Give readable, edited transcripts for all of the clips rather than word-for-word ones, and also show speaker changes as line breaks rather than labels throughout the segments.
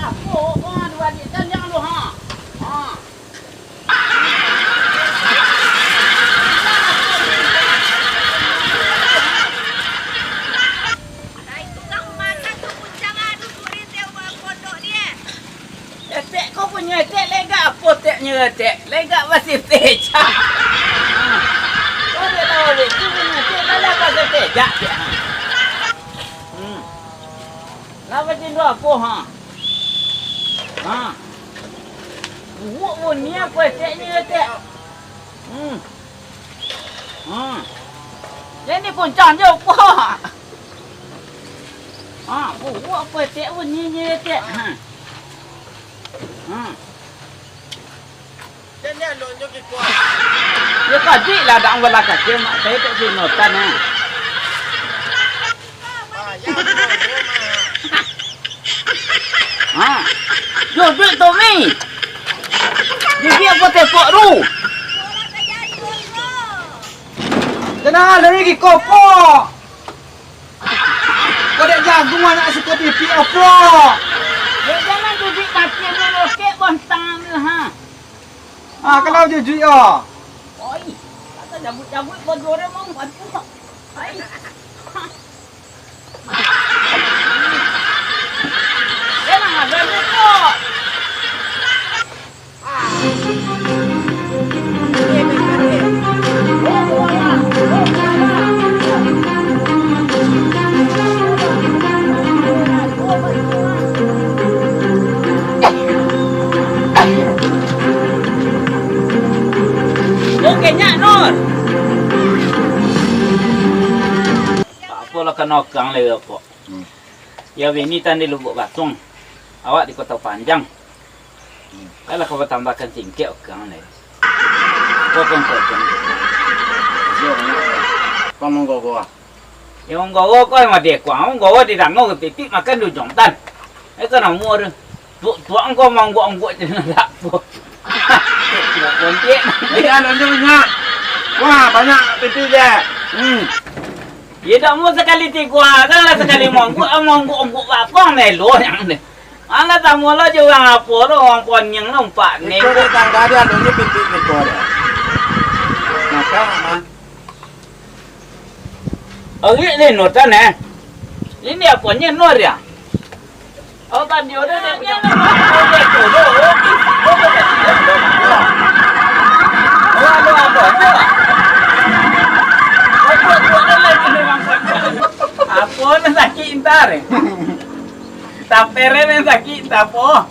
Apa? Dua adik kan jangan lu ha. Ha. Tek kau punya tek lega apa teknya tek? Lega masih teja. Kau dah tahu dek, tu punya tek lala pasal teja tek. Lapa cendol apa ha? Ha. Buat ni apa teknya tek? Jadi pun cang je apa? Buat apa tek pun ni tek?
Jangan lonjok ke kuat.
Ya kaji lah dah angkat kaki mak saya tak sini notan ha.
Ya
Ha. Yo duit tu ni. Dia apa tepok ru?
Kenal dari ki kopok. Kau dah jagung anak suka pipi apa?
Ya jangan duduk mati dulu kek bontang ha.
Kalau jujur ya.
Oi. Kata jabut-jabut bodoh memang patu. Hai. Jangan ada kok. Okeynya Nur. Apalah kena kang le apa. Ya ini tadi Lubuk Batung. Awak di Kota Panjang. Kalau kau tambahkan singkit kang le. Potong-potong.
Kamu gogo.
Yang gawa kau yang ada kuang, gawa di danau ke pipi makan du jongtan. Itu nak mua tu. Tuang kau mangguk-mangguk je nak apa. Kontek.
Dia lonjok banyak. Wah, banyak pipi dia.
Ya dah mau sekali tiga, kan lah sekali mangguk apa melo yang ni. Anak tak mula je orang apa tu, orang ponyeng nampak ni.
Itu dia tangga dia lonjok pipi ni kau dia. Maka mah.
Agak ni notan eh. Ini apanya nor ya? Oh tadi orang dia punya nama tu tu. Aduh apa? Apa nak sakit entar? Tapere yang sakit tapo.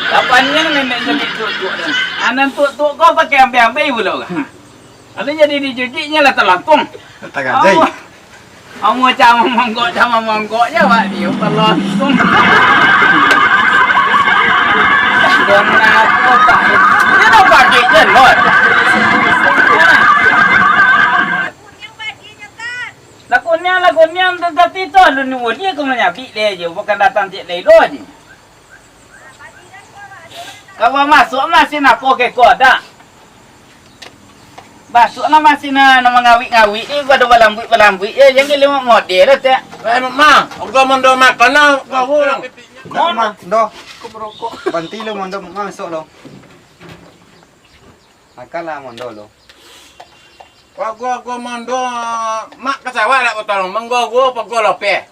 Kapannya nenek sakit tuk-tuk. Anak tuk-tuk kau pakai ambil-ambil pula kan? Ada jadi dicucinya lah terlampung.
Tak gajai.
Kamu cama monggok je pak dia terlampung. Dan aku tak. Dia nak pakai je lot. Lakunya tetapi tu lu ni dia kau menyabi dia je bukan datang cik lelo je. Kalau masuk masih nak pakai kodak. Masuk nak masih nak mengawik-ngawik ni gua ada balambui ya jangan lewat model lah tak.
Mak, aku mando makan lah. Kau orang pipinya.
Mama, ndo.
Aku merokok.
Banti lo mondo masuk lo. Makanlah mondo lo.
Aku mando mak kesawa nak tolong menggogo pegol lope.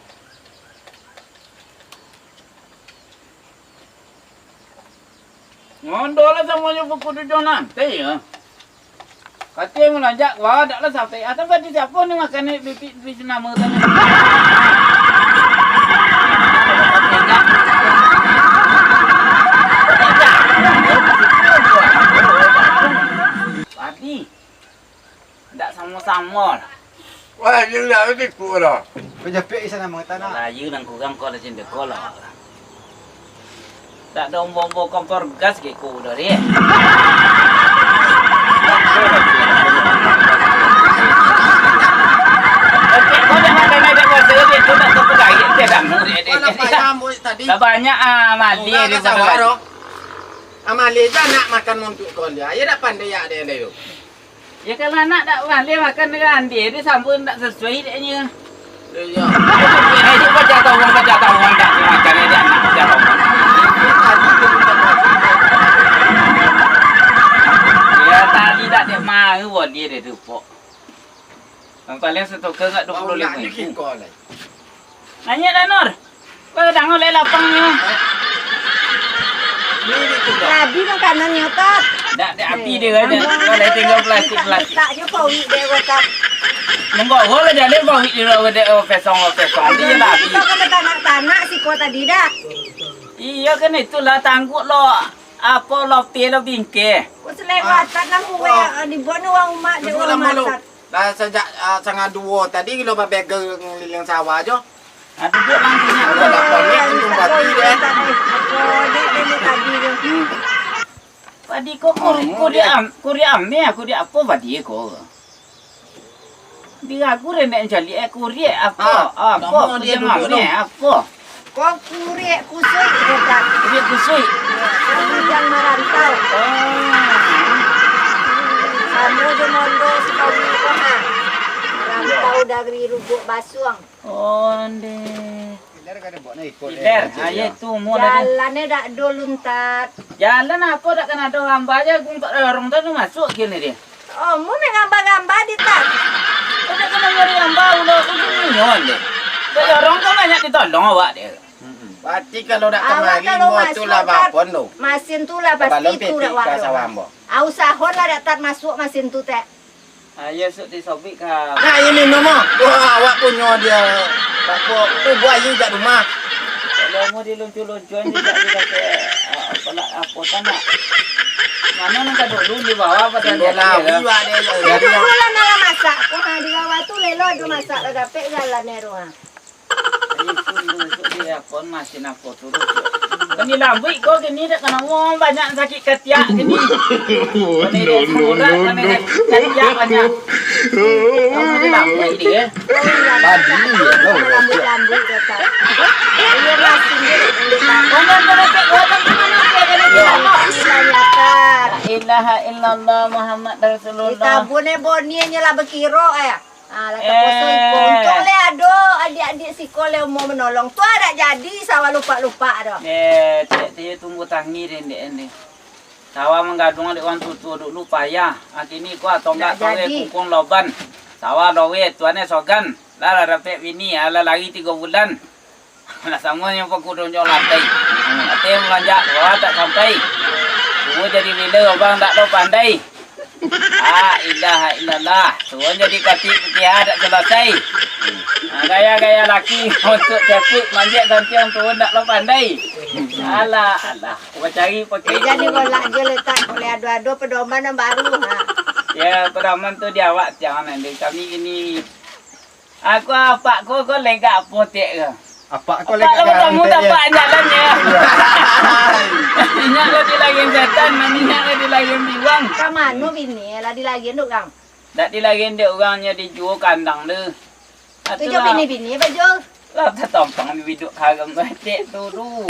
Ngondo lah semuanya buku tujuan nanti ya. Katanya melajak, wah tak lah sampai. Atau tadi siapa ni makan ni di nama tadi. Tadi. Tak sama-sama lah.
Wah, dia dah tipu dah.
Kau japik di sana mga tanah.
Layu dan kurang kau dah cinta kau lah. Tak ada ombong-ombong kompor gas ke kau dah dia. Okey, kau dah makan ada kuasa dia tu tak terpegang dia dah mu dia.
Tadi.
Dah banyak amali dia
dah. Amali je nak makan untuk kau dia. Ya dah pandai ya dia tu.
Ya kalau anak tak boleh makan dengan dia, dia sambung tak sesuai dia nya.
Ya.
Ini cuma jatuh uang tak macam ni dia nak jatuh. Ya tadi tak dia mahu buat dia tu pok. Yang paling satu ke kat 25 ribu. Nanya dah Nur. Kau dah ngoleh lapang ni.
Jadi makanan nyotot.
Dak api dia aja. Kalau tinggal plastik.
Tak je pawi dia watak.
Mengko hol jadi bawi di ro de pesong. Dia lah api.
Kau kena tanak si kau tadi dah.
Iya kan itulah tangguh lo. Apa lo lo bingke.
Kau selewat tanam kue di buat uang mak dia orang masak.
Dah sejak sangat 2 tadi kita berbega ngeliling sawah aja.
Duduk langsungnya.
Kau dah panik tu pati dia.
Dia tadi dia.
Padi ko kuriam ni aku dia apa padi ko. Dia aku rendah jali kurie apa dia duduk ni apa.
Kau kurie kusui dekat.
Kurie kusui.
Yang merantau. Kamu je mondo sekali kau ha. Merantau dari Lubuk Basuang.
Oh deh.
Iler kan buat ni ikut.
Iler, ayat tu mau dah.
Jalannya dak doluntat.
Jalan aku dak kena ada gambar aja, aku tak ada orang tu masuk kini dia.
Oh, mu nak gambar-gambar di tak?
Kau dah kena nyari gambar udah ujung nyon deh. Kau orang kau banyak ditolong awak dia.
Berarti kalau nak kemari mau tu lah bapon tu.
Masin tu lah pasti tu dak
Ka sawah ambo.
Au sahon lah dak tat masuk masin tu teh.
Ayah sok disobik kau.
Nah ini nama. Wah awak punya dia. Apa tu buat je kat rumah.
Kalau mau diluncur-luncur juga dia kata apa tanah. Mana nak dulu di bawah pada dia
Lah
lah.
wiwa dia.
Itu lah nak masak. Kau ha di bawah tu lelo tu masak dah dapat jalan rumah.
Ini dia pun masih nak turun. Kini lambik kau kini dah kena wong banyak sakit ketiak kini. Kini dia murah kini ketiak banyak. Kamu ni lambik dia.
Lambu dekat. Ini masin dia.
Kau nak kena orang mana dia kena
Nyakar.
ilaha illallah Muhammad Rasulullah.
Ditabune boninya lah berkiro ya. Ah, lah poso iko. Untung le ado adik-adik sikole mau menolong. Tu ada jadi sawah lupa-lupa dah.
Dia tunggu tangi ini. Sawah menggadung di orang tutu dulu payah. Akini ku tonggak towe kungkung loban. Sawah lowe tuane sogan. Lara dapat bini ala lagi 3 bulan. Lah sama yang pakudon jo lantai. Ate melanjak wah tak sampai. Tu jadi bila abang tak tahu pandai. Ilaha illallah. Tuan jadi kaki putih tak selesai. Gaya-gaya laki untuk cepuk manjat sampai tuan tak lo pandai. Alah. Kau cari pakai.
Jadi golak je letak oleh ado-ado pedoman yang baru. Ha.
Ya, pedoman tu dia awak jangan nanti. Kami ini. Aku apa kau lega potek ke?
Apa kau
Kalau kamu tapak jalannya. Minyak lo dilagin setan, minyak lo dilagin biwang.
Kamano bini lah dilagi nduk Kang.
Tak dilagin dia orangnya dijual kandang tu.
Tujuh bini-bini baju.
Lah tak tompang biduk harga betek tu dulu.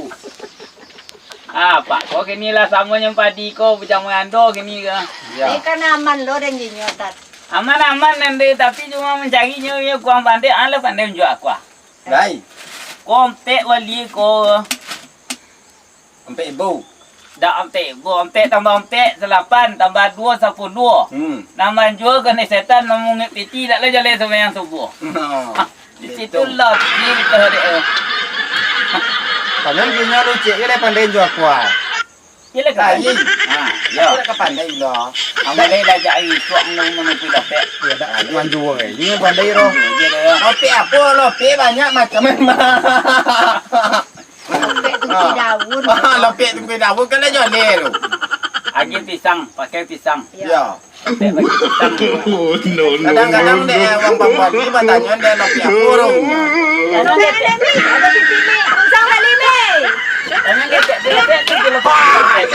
Pak kau kini lah sama yang padi kau macam mengando kini ke.
Ini kan aman lo dan jinyotat.
Aman-aman nanti tapi cuma mencarinya ya kuang pandai, ala pandai menjual aku.
Dai.
Kau empek wali kau.
Empek ibu.
Dah empek, tambah empek 8 tambah 2 10. Nama jual kena setan ngomong piti tak le jalan sembahyang subuh. Di situ lah ni kita ada.
Panjang punya lu cek ke pandai jual kuah.
Kira
Dai.
kan?
Ya. Aku tak pandai lah.
Amalai dah jadi suak menuju dapat.
Ya dak tuan jual ke. Ini pandai roh.
Dia dah.
Lope apa? Lope banyak macam-macam.
Sampai tu daun.
Lope tunggu daun kan dah jual tu.
Agi pisang, pakai pisang.
Ya.
Pakai bagi pisang.
Kadang-kadang dia orang Papua ni bertanya dia lope apa tu.
Ada pipi ni. Usang balik ni.
Tanya dia tu dia lepas.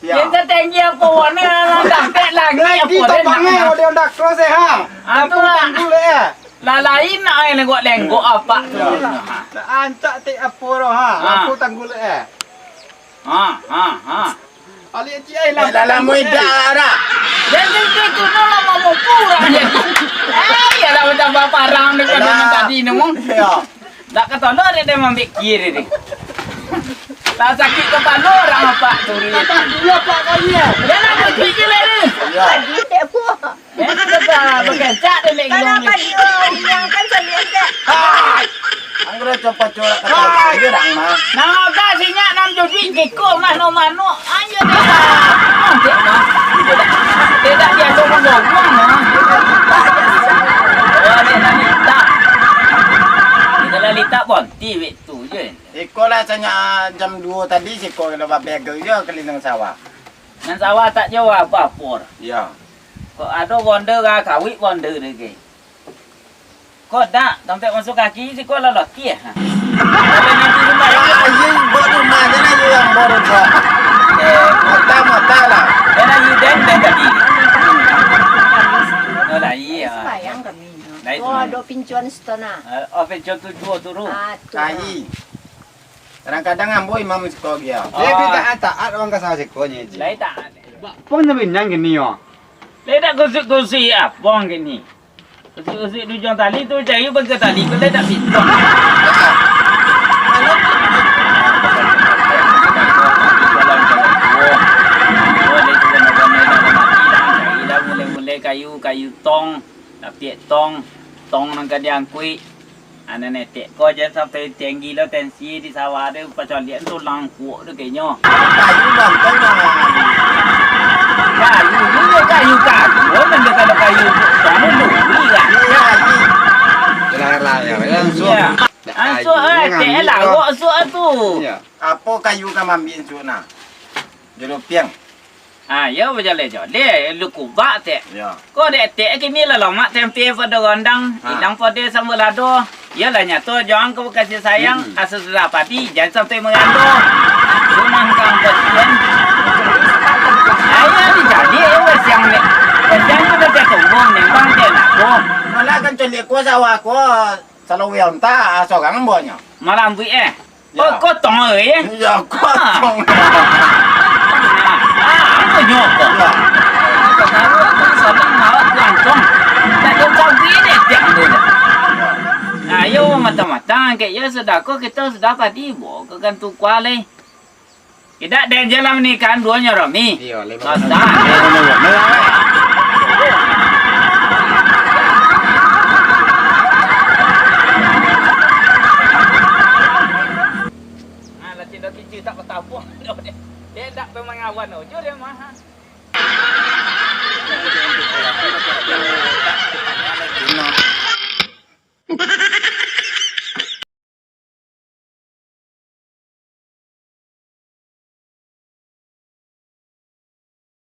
Yang tertinggi apa warna lah dapat lagi apa
Kita
dia
panggil
nak.
dia ndak cross ha.
Itu lah.
Boleh
Lah lain nak yang lenggok apa tu.
Tak ancak tik apa roh ha. Aku tanggul
Ha.
Ali cik ai lah.
Dalam muda dah.
Dan itu tu lah mau pura jadi. Ya lah macam parang dekat dengan tadi nemu.
Ya.
Tak kata lo dia ambil kiri ni. Tak sakit kepala orang apa turi.
Dia pak kali ya.
Ya lah pergi je lah ni.
Ya.
Tadi tak apa.
Ya kita berkecak dia nak
Kalau
ngomong ni.
kau yang kan salian tak.
Hai. Anggra coba corak kata dia dah mah.
Nah, dah sinyak 6 juta kekok mano-mano. Ayo dia. Nanti mah. Dia dah dia ngomong-ngomong mah. Oh, dia nak minta. Kalau lita bonti wek tu je.
Iko lah sanya jam 2 tadi siko kalau babegel je keliling sawah.
Nan sawah tak jawab apa-apa.
Ya.
Kok ada wonder ga kawit wonder lagi. Kok tak sampai masuk kaki si kok lalat kia. Kalau nanti rumah
Ya, ye baru mah jangan ye yang baru je. Mata lah.
Karena you dan tadi. Oh lah iya.
Sayang kami.
Baik,
Oh,
teman.
ada pincuan setengah.
Open contoh dua turun.
Ah, tu.
Kai. Kadang-kadang amboi mam siko dia.
Dia tidak taat orang kasar sekonya je.
Lai tak.
Pun tapi nang gini yo.
Lai tak gosip-gosip apa gini. Gosip-gosip dujang tali tu cari bagi tali kau lai tak pintu. Kayu tong, tapi tong nang kadiang kui. Ana ne tek ko je sampai tinggi lo tensi di sawah dia pacalian tu langkuak tu kayaknya.
Kayu bantang lah.
Kayu juga kayu. Oh, benda kalau kayu tong lu kan.
Iya, Haji.
Lah ya, langsung.
Ya. Ansur tek lah kok ansur tu.
Ya.
Apa kayu ka mambin suna? Jero piang.
Ah, ya berjalan je. Dia lu kubak tek.
Ya.
Ko dek tek kini lah lama tempe pada gondang, hilang pada sama lado. Yalah nyata jangan kau kasih sayang asal sudah pati jangan sampai mengandung. Sunang kang kesian. Ayah ni jadi wes yang ni. Yang tu dah tumbung ni bang dia nak ko.
Malah kan celi ko sawah ko salawian ta asogang bonyo.
Malam bui
Ya.
Oh, kau tong eh.
Ya kosong.
Apa nyok ko?
Ya.
Kau tahu aku senang mau langsung. Tak ada sawi ni tiap ni. Ayo mata-mata ke ya sudah kok kita sudah pati bo ke kan tu kuale. Kita dan jalan ni kan duanya Rami.
Iya, lepas.
Masa. Lah tidak kecil tak ketapu. Dia tak pemangawan ojo dia mah.